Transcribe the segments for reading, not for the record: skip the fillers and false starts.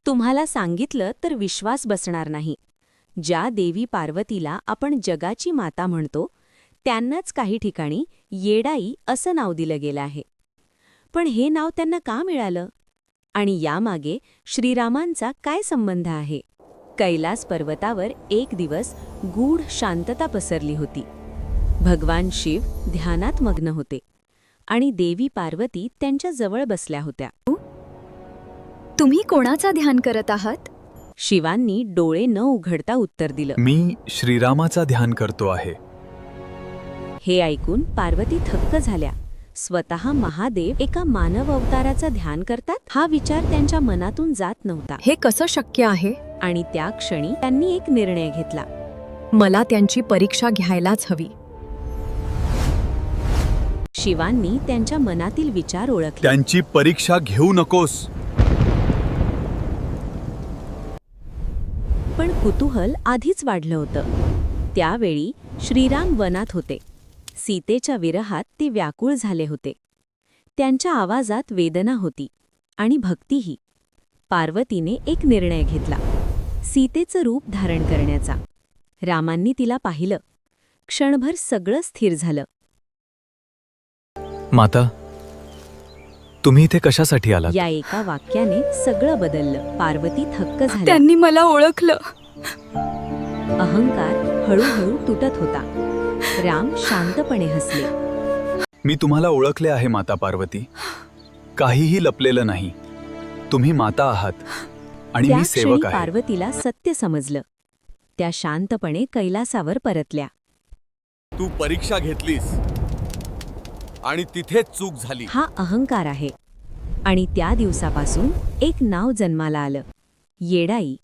तुम्हाला सांगितलं तर विश्वास बसणार नाही. ज्या देवी पार्वतीला आपण जगाची माता म्हणतो त्यांनाच काही ठिकाणी येडाई असं नाव दिलं गेलं आहे. पण हे नाव त्यांना का मिळालं? आणि यामागे श्रीरामांचा काय संबंध आहे? कैलास पर्वतावर एक दिवस गूढ शांतता पसरली होती. भगवान शिव ध्यानात मग्न होते आणि देवी पार्वती त्यांच्या जवळ बसल्या होत्या. तुम्ही कोणाचा ध्यान करत आहात? शिवांनी डोळे न उघडता उत्तर दिलं. मी श्रीरामाचा ध्यान करतो आहे. हे ऐकून पार्वती थक्क झाल्या. स्वतः महादेव एका मानव अवताराचं ध्यान करतात हा विचार त्यांच्या मनातून जात नव्हता. हे कसं शक्य आहे? आणि त्या क्षणी त्यांनी एक निर्णय घेतला. मला त्यांची परीक्षा घ्यायलाच हवी. शिवांनी त्यांच्या मनातील विचार ओळखले. त्यांची परीक्षा घेऊ नकोस. पण कुतूहल आधीच वाढलं होतं. त्यावेळी श्रीराम वनात होते. सीतेच्या विरहात ते व्याकुळ झाले होते. त्यांच्या आवाजात वेदना होती आणि भक्तीही. पार्वतीने एक निर्णय घेतला, सीतेचं रूप धारण करण्याचा. रामांनी तिला पाहिलं. क्षणभर सगळं स्थिर झालं. माता, तुम्ही इथे कशासाठी आलात? या एका वाक्याने सगळं बदललं. पार्वती थक्क झाली. त्यांनी मला ओळखलं. अहंकार हळूहळू तुटत होता. राम शांतपणे हसले. मी तुम्हाला ओळखले आहे माता पार्वती. काहीही लपलेलं नाही. तुम्ही माता आहात आणि त्या मी क्षणी सेवक आहे. पार्वतीला सत्य समजलं. त्या शांतपणे कैलासावर परतल्या. तू परीक्षा घेतलीस आणि तिथेच चूक झाली. हा अहंकार आहे. आणि त्या दिवसापासून एक नाव जन्माला आलं, येडाई.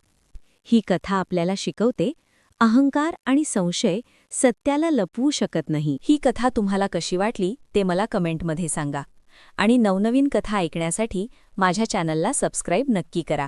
ही कथा आपल्याला शिकवते, अहंकार आणि संशय सत्याला लपवू शकत नाही. ही कथा तुम्हाला कशी वाटली ते मला कमेंटमध्ये सांगा. आणि नवनवीन कथा ऐकण्यासाठी माझ्या चॅनलला सबस्क्राईब नक्की करा.